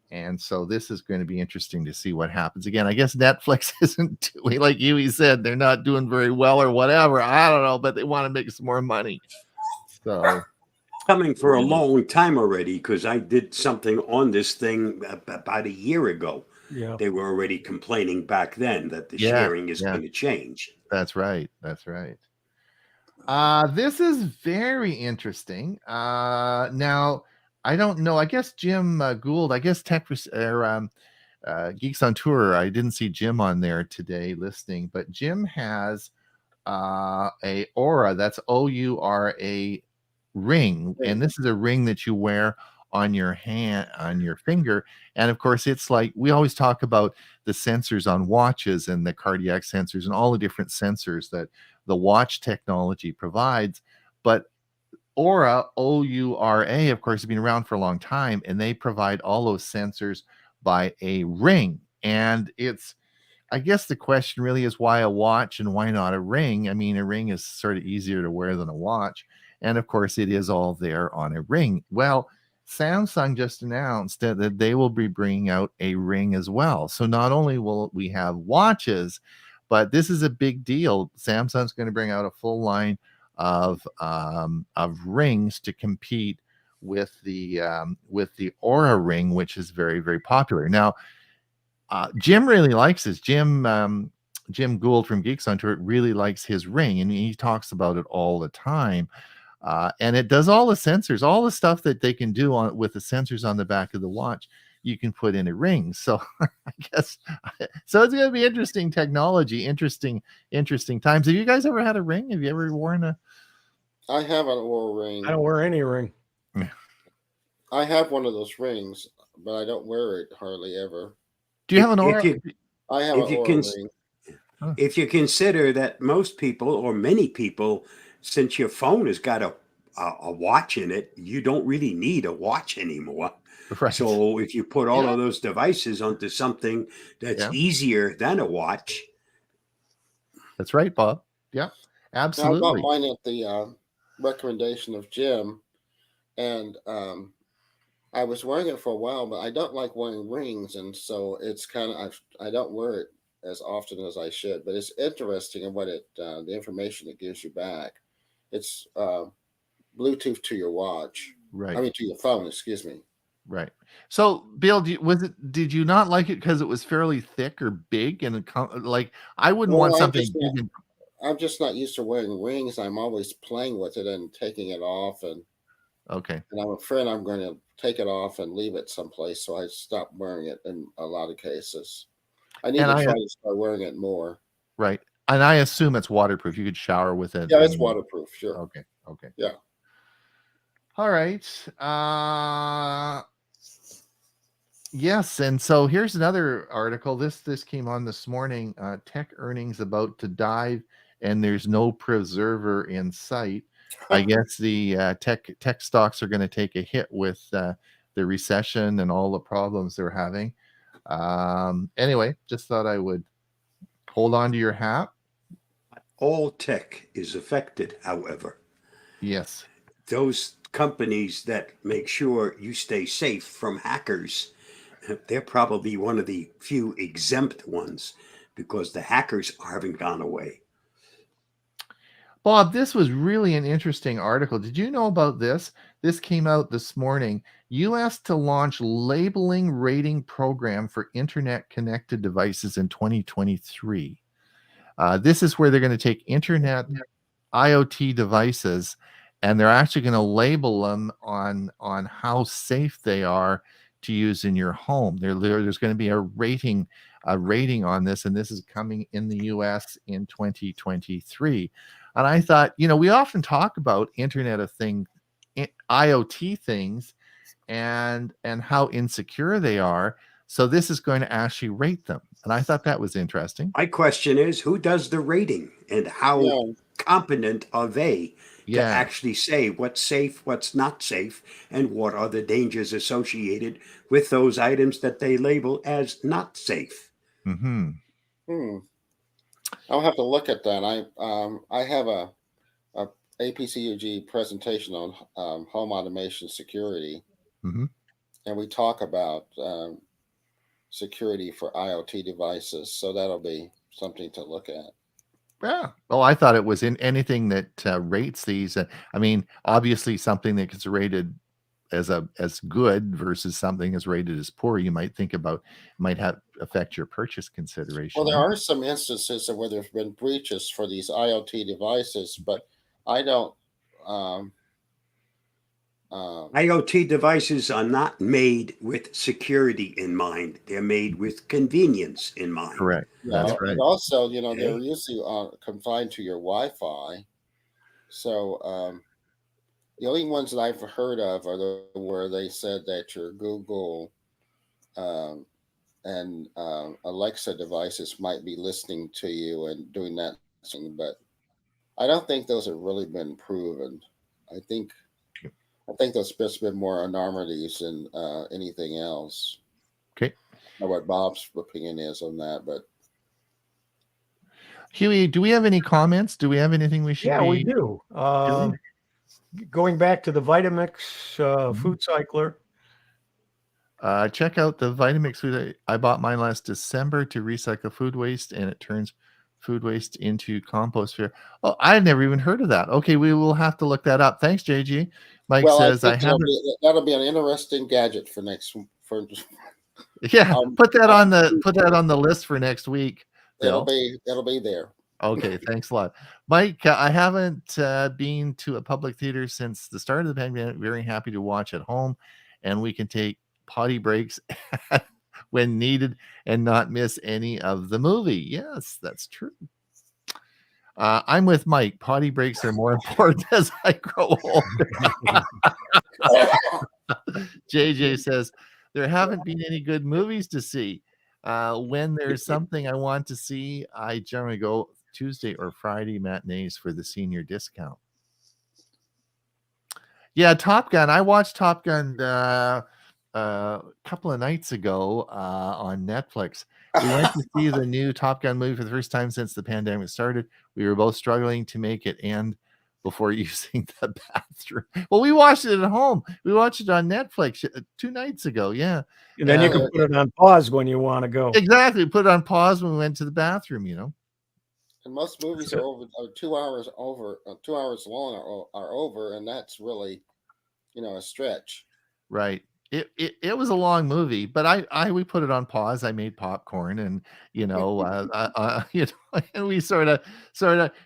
and so this is going to be interesting to see what happens. Again, I guess Netflix isn't doing, like you said, they're not doing very well or whatever. I don't know, but they want to make some more money. So Coming for a long time already, because I did something on this thing about a year ago. Yeah. They were already complaining back then that the yeah, sharing is yeah, going to change. that's right. That's right. This is very interesting. Now I don't know. I guess Jim Gould. I guess Geeks on Tour. I didn't see Jim on there today listening, but Jim has a Aura. That's OURA ring, Great. and this is a ring that you wear on your hand, on your finger. And of course, it's like we always talk about the sensors on watches and the cardiac sensors and all the different sensors that the watch technology provides. But Aura, OURA, of course, has been around for a long time, and they provide all those sensors by a ring. And it's, I guess the question really is why a watch and why not a ring? I mean, a ring is sort of easier to wear than a watch. And of course, it is all there on a ring. Well, Samsung just announced that they will be bringing out a ring as well. So not only will we have watches, but this is a big deal. Samsung's going to bring out a full line of rings to compete with the Aura ring, which is very, very popular. Now, Jim really likes this. Jim Gould from Geeks on Tour really likes his ring, and he talks about it all the time. And it does all the sensors, all the stuff that they can do on with the sensors on the back of the watch. You can put in a ring. So I guess so. It's going to be interesting technology, interesting times. Have you guys ever had a ring? Have you ever worn a? I have an Oura I don't ring. wear any ring. I have one of those rings, but I don't wear it hardly ever. Do you have an If aura? you I have an if you Oura can ring. Huh. if you consider that most people or many people, since your phone has got a watch in it, you don't really need a watch anymore. Right. So if you put all Yeah. of those devices onto something that's Yeah. easier than a watch, That's right, Bob. Yeah. Now, I got Absolutely. mine at the recommendation of Jim, and I was wearing it for a while, but I don't like wearing rings, and so it's kind of I don't wear it as often as I should. But it's interesting in what the information it gives you back. It's Bluetooth to your watch. I Right. mean, to your phone. Excuse me. Right. So, Bill, did you not like it because it was fairly thick or big and like I wouldn't want Well, something big and I'm just not used to wearing rings. I'm always playing with it and taking it off, okay. and I'm afraid I'm going to take it off and leave it someplace. So I stopped wearing it in a lot of cases. I need And to I try to start wearing it more. right. And I assume it's waterproof. You could shower with it Yeah, it's and waterproof. Sure. okay. Okay. Yeah. All right. Yes, and so here's another article. This came on this morning. Tech earnings about to dive, and there's no preserver in sight. I guess the tech stocks are going to take a hit with the recession and all the problems they're having. Anyway, just thought I would hold on to your hat. all tech is affected, however. Yes. Those companies that make sure you stay safe from hackers They're probably one of the few exempt ones because the hackers haven't gone away. Bob, this was really an interesting article. Did you know about this? This came out this morning. US to launch labeling rating program for internet connected devices in 2023. This is where they're going to take internet IoT devices and they're actually going to label them on how safe they are to use in your home. There's going to be a rating on this, and this is coming in the US in 2023. And I thought, we often talk about Internet of Things, IoT things, and how insecure they are. So this is going to actually rate them. And I thought that was interesting. My question is, who does the rating and how competent are they to actually say what's safe, what's not safe, and what are the dangers associated with those items that they label as not safe? I'll have to look at that. I have a APCUG presentation on home automation security, and we talk about security for IoT devices. So that'll be something to look at. Yeah. Well, I thought it was in anything that rates these. I mean, obviously, something that gets rated as good versus something as rated as poor, you might think about might affect your purchase consideration. Well, there are some instances where there's been breaches for these IoT devices, but I don't. IoT devices are not made with security in mind. They're made with convenience in mind. Correct. That's right. And also, they're usually confined to your Wi-Fi. So the only ones that I've heard of are where they said that your Google and Alexa devices might be listening to you and doing that thing, but I don't think those have really been proven. I think those just been more anomalies than anything else. Okay. I don't know what Bob's opinion is on that, but Huey, do we have any comments? Do we have anything we should? Yeah, we do. Going back to the Vitamix food cycler. Check out the Vitamix food. I bought mine last December to recycle food waste, and it turns food waste into compost here. Oh, I had never even heard of that. Okay, we will have to look that up. Thanks, JG. Mike says I have. That'll be an interesting gadget for next. Yeah, put that on the list for next week. It'll be there. Okay, thanks a lot, Mike. I haven't been to a public theater since the start of the pandemic. Very happy to watch at home, and we can take potty breaks when needed and not miss any of the movie. Yes, that's true. I'm with Mike. Potty breaks are more important as I grow older. JJ says there haven't been any good movies to see. When there's something I want to see, I generally go Tuesday or Friday matinees for the senior discount. Yeah, Top Gun. I watched Top Gun a couple of nights ago on Netflix. We went to see the new Top Gun movie for the first time since the pandemic started. We were both struggling to make it end before using the bathroom. Well, we watched it at home. We watched it on Netflix 2 nights ago. Yeah. And then you can put it on pause when you want to go. Exactly. Put it on pause when we went to the bathroom, And most movies are 2 hours over, 2 hours long are over, and that's really, a stretch. Right. It was a long movie, but we put it on pause. I made popcorn, and and we sort of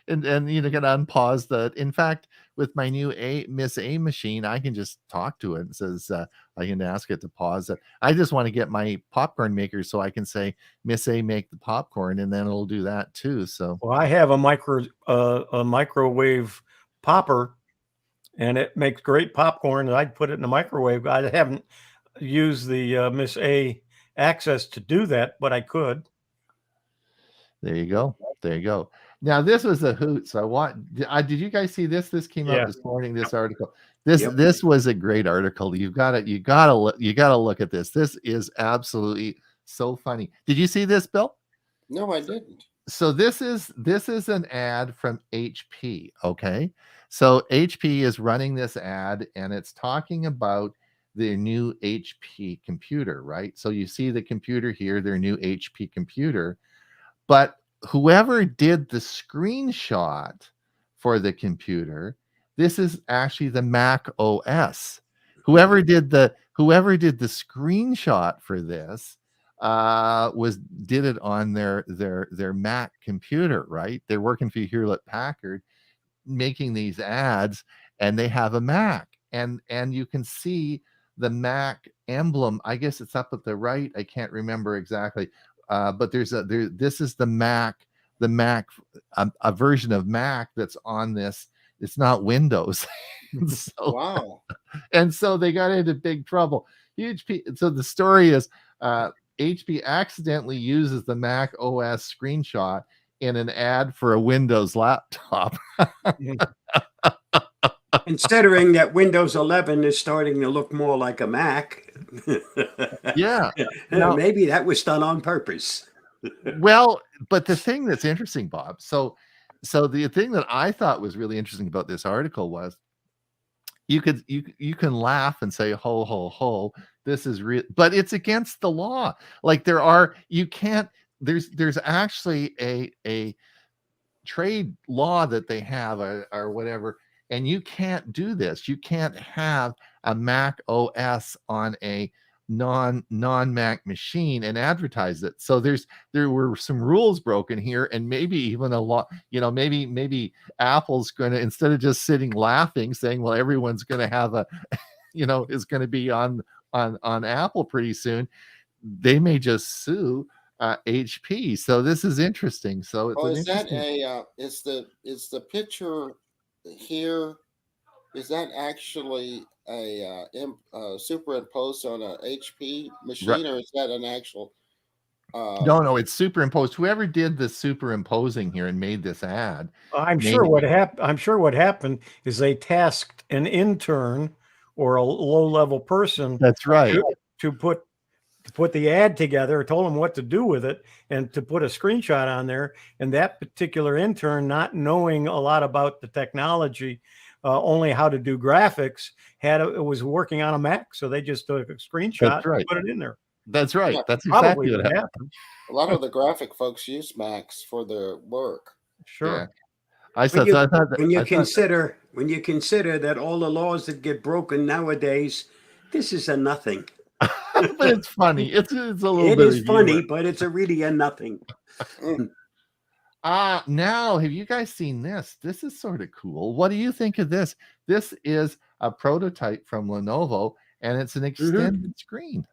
and can unpause the. In fact, with my new Miss A machine, I can just talk to it and says I can ask it to pause it. I just want to get my popcorn maker so I can say Miss A, make the popcorn, and then it'll do that too. So well, I have a microwave popper. And it makes great popcorn. I'd put it in the microwave. I haven't used the Miss A access to do that, but I could. There you go. There you go. Now this was a hoot. So did you guys see this? This came out this morning. This article. This was a great article. You gotta look at this. This is absolutely so funny. Did you see this, Bill? No, I didn't. So this is an ad from HP. Okay. So HP is running this ad, and it's talking about their new HP computer, right? So you see the computer here, their new HP computer, but whoever did the screenshot for the computer, this is actually the Mac OS. Whoever did the screenshot for this was did it on their Mac computer, right? They're working for Hewlett Packard, making these ads, and they have a Mac, and you can see the Mac emblem. I guess it's up at the right. I can't remember exactly, but this is the Mac, a version of Mac that's on this. It's not Windows. so, Wow. and so they got into big trouble. So the story is, HP accidentally uses the Mac OS screenshot in an ad for a Windows laptop. Considering that Windows 11 is starting to look more like a Mac, Yeah. Now, maybe that was done on purpose. well, but the thing that's interesting, Bob, so the thing that I thought was really interesting about this article was you can laugh and say ho ho ho, this is real, but it's against the law. Like you can't, there's actually a trade law that they have, or whatever, and you can't do this. You can't have a Mac OS on a non-Mac machine and advertise it. So there were some rules broken here, and maybe even a lot, maybe Apple's going to, instead of just sitting laughing saying, well, everyone's going to have a is going to be on Apple pretty soon, they may just sue HP. So this is interesting. So it's Is that is the picture here? Is that actually a superimposed on a HP machine, right. or is that an actual? No, it's superimposed. Whoever did the superimposing here and made this ad, I'm sure what happened is they tasked an intern or a low-level person. That's right. To put the ad together, told them what to do with it, and to put a screenshot on there. And that particular intern, not knowing a lot about the technology, only how to do graphics, was working on a Mac, so they just took a screenshot and put it in there. That's right. Yeah, that's exactly what happened. happened. A lot of the graphic folks use Macs for their work. Sure. Yeah. When you consider that all the laws that get broken nowadays, this is a nothing. But it's funny. It's a little It bit is of funny, humor. but it's really a nothing. Now, have you guys seen this? This is sort of cool. What do you think of this? This is a prototype from Lenovo, and it's an extended screen.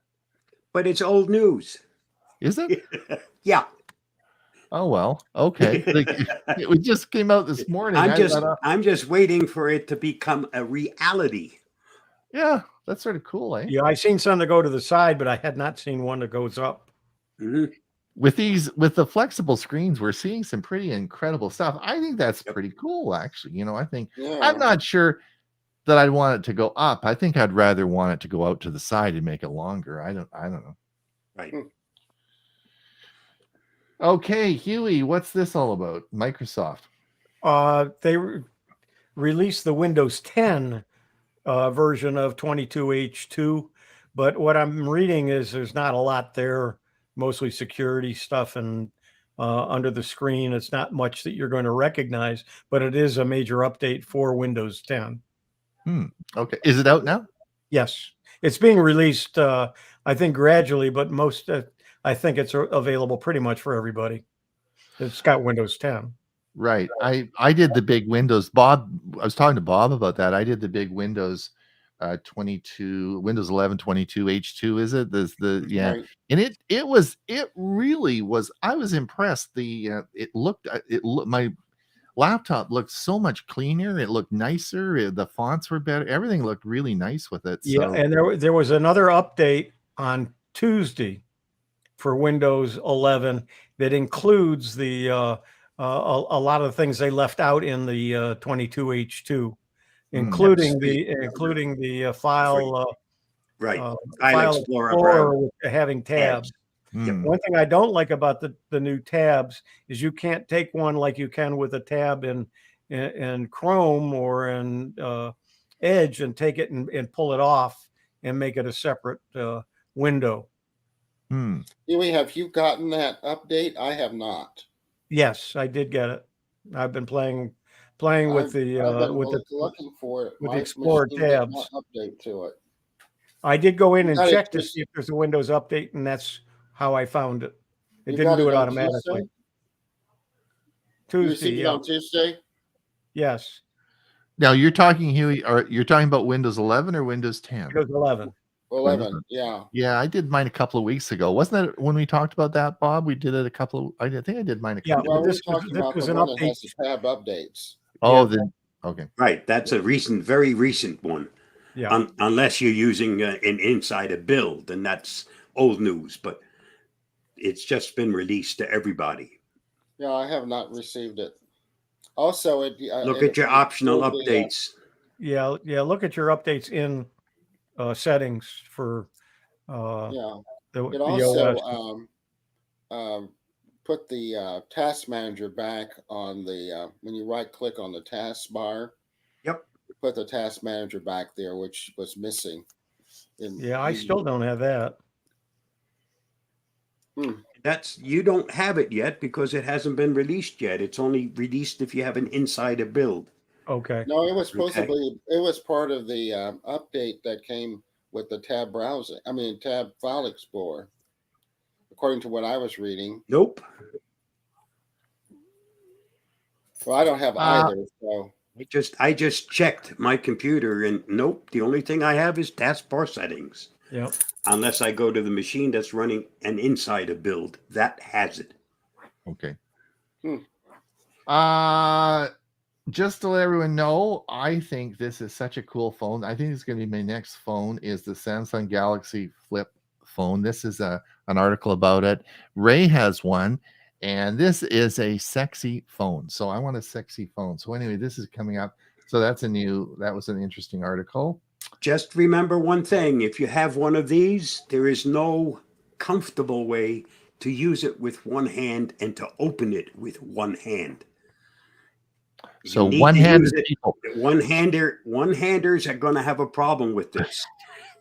But it's old news. Is it? Yeah. Oh well, okay. It just came out this morning. I'm just waiting for it to become a reality. Yeah, that's sort of cool, eh? Yeah, I've seen some that go to the side, but I had not seen one that goes up. With the flexible screens, we're seeing some pretty incredible stuff. I think that's pretty cool, actually. I think I'm not sure that I'd want it to go up. I think I'd rather want it to go out to the side and make it longer. I don't know. Right. Okay, Huey, what's this all about? Microsoft. They released the Windows 10 version of 22H2, but what I'm reading is there's not a lot there, mostly security stuff, and under the screen, it's not much that you're going to recognize, but it is a major update for Windows 10. Okay. Is it out now? Yes. It's being released, I think, gradually, but I think it's available pretty much for everybody. It's got Windows 10. Right. I did the big Windows. Bob, I was talking to Bob about that. I did the big Windows 22, Windows 11 22 H2, is it? Right. And it really was. I was impressed. My laptop looked so much cleaner. It looked nicer. The fonts were better. Everything looked really nice with it. Yeah, and there was another update on Tuesday for Windows 11 that includes the a lot of the things they left out in the 22H2, including the file File Explorer with having tabs. One thing I don't like about the new tabs is you can't take one like you can with a tab in Chrome or in Edge and take it and pull it off and make it a separate window. Huey, have you gotten that update? I have not. Yes, I did get it. I've been playing with the I've been with the looking for it. with the My Explorer machine did not tabs. update to it. I did go in You and got it check to just- see if there's a Windows update, and that's how I found it. It You didn't got do it on automatically. You Tuesday, received it yeah. on Tuesday? Yes, Now you're talking, Huey, or you're talking about Windows 11 or Windows 10? Windows 11. 11, yeah. Yeah, I did mine a couple of weeks ago. Wasn't that when we talked about that, Bob? We did it a couple of, I think I did mine a Yeah, couple Well, of we're this was talking about the an one that update. has the tab updates. Oh, Yeah. then okay. Right. That's a recent, very recent one. Yeah. Unless you're using an insider build, and that's old news, but it's just been released to everybody. Yeah, I have not received it. Also, Look at your optional updates. Yeah. Look at your updates in settings for yeah. the It also OS. put the task manager back on the when you right click on the task bar. Yep. Put the task manager back there, which was missing. Yeah, I still don't have that. You don't have it yet because it hasn't been released yet. It's only released if you have an insider build. Okay. No, it was supposed to Okay. be. It was part of the update that came with the tab browsing. I mean, tab file explorer, according to what I was reading. Nope. Well, I don't have either. So I just checked my computer, and nope. The only thing I have is taskbar settings. Yep. Unless I go to the machine that's running an insider build, that has it. Okay. Hmm. Just to let everyone know, I think this is such a cool phone. I think it's going to be my next phone is the Samsung Galaxy Flip phone. This is an article about it. Ray has one, and this is a sexy phone. So I want a sexy phone. So anyway, this is coming up. So that was an interesting article. Just remember one thing. If you have one of these, there is no comfortable way to use it with one hand and to open it with one hand. So one-handed people. One-handers are going to have a problem with this.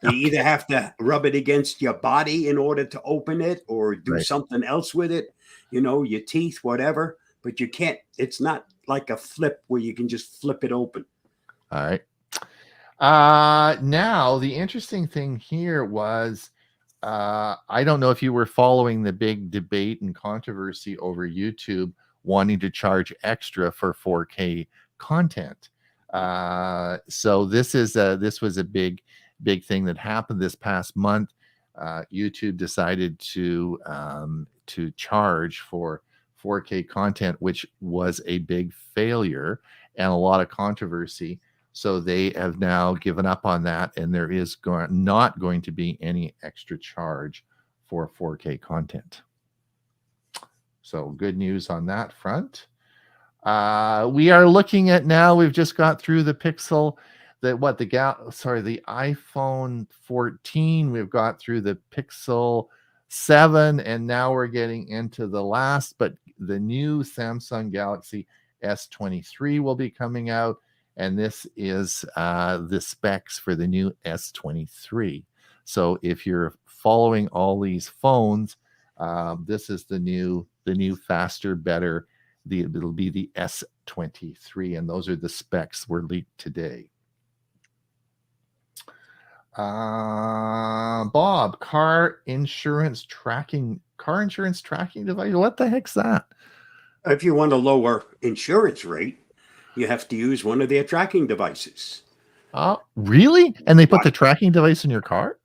You either have to rub it against your body in order to open it or do something else with it, your teeth, whatever. But you can't, it's not like a flip where you can just flip it open. All right. Now, the interesting thing here was, I don't know if you were following the big debate and controversy over YouTube wanting to charge extra for 4K content. So this was a big thing that happened this past month. YouTube decided to charge for 4K content, which was a big failure and a lot of controversy. So they have now given up on that, and there is not going to be any extra charge for 4K content. So good news on that front. We are looking at now, we've just got through the Pixel, the iPhone 14. We've got through the Pixel 7, and now we're getting into the last, but the new Samsung Galaxy S23 will be coming out. And this is the specs for the new S23. So if you're following all these phones, this is the new faster, better. It'll be the S23, and those are the specs were leaked today. Bob, car insurance tracking device. What the heck's that? If you want a lower insurance rate, you have to use one of their tracking devices. Really? And they put the tracking device in your car?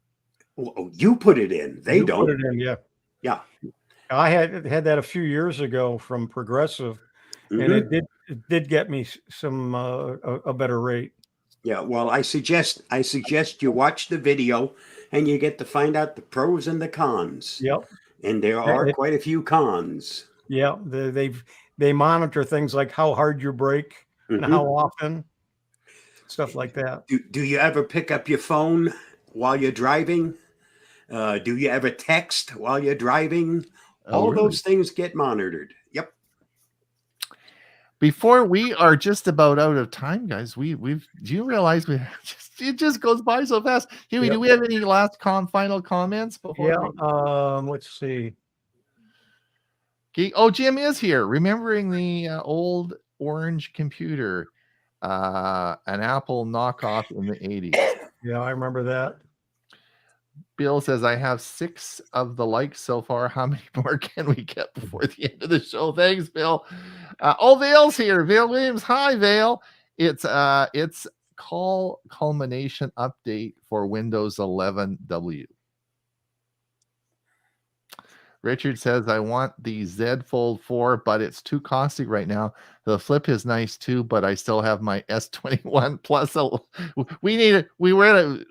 Well, you put it in. They don't. Put it in, yeah. Yeah. I had that a few years ago from Progressive, and it did get me some a better rate. Yeah. Well, I suggest you watch the video, and you get to find out the pros and the cons. Yep. And there are quite a few cons. Yeah. They monitor things like how hard you brake and how often, stuff like that. Do you ever pick up your phone while you're driving? Do you ever text while you're driving? All those things get monitored. Yep. Before we are just about out of time, guys, do you realize it just goes by so fast? Huey, Yep. do we have any last final comments before? Yeah. Let's see. Oh, Jim is here, remembering the old orange computer, an Apple knockoff in the 80s. Yeah, I remember that. Bill says, I have 6 of the likes so far. How many more can we get before the end of the show? Thanks, Bill. Vale's here. Vale Williams. Hi, Vale. It's culmination update for Windows 11W. Richard says, I want the Z Fold 4, but it's too costly right now. The Flip is nice too, but I still have my S21 Plus. We need it.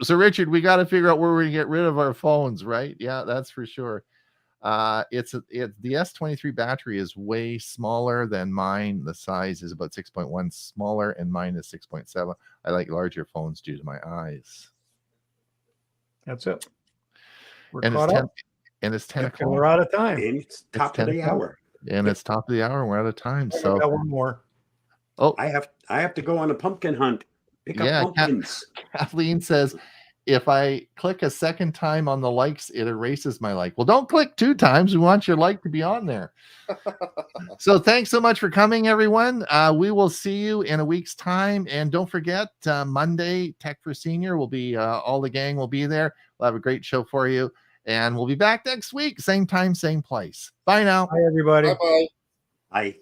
So Richard, we got to figure out where we get rid of our phones, right? Yeah, that's for sure. The S23 battery is way smaller than mine. The size is about 6.1 smaller, and mine is 6.7. I like larger phones due to my eyes. That's it. We're And caught up. And it's 10 o'clock. And we're out of time. And it's top of the hour. And it's top of the hour. And we're out of time. So I got one more. Oh, I have to go on a pumpkin hunt. Pick up pumpkins. Kathleen says, if I click a second time on the likes, it erases my like. Well, don't click 2 times. We want your like to be on there. So thanks so much for coming, everyone. We will see you in a week's time. And don't forget, Monday, Tech for Senior will be, all the gang will be there. We'll have a great show for you. And we'll be back next week. Same time, same place. Bye now. Bye, everybody. Bye-bye. Bye.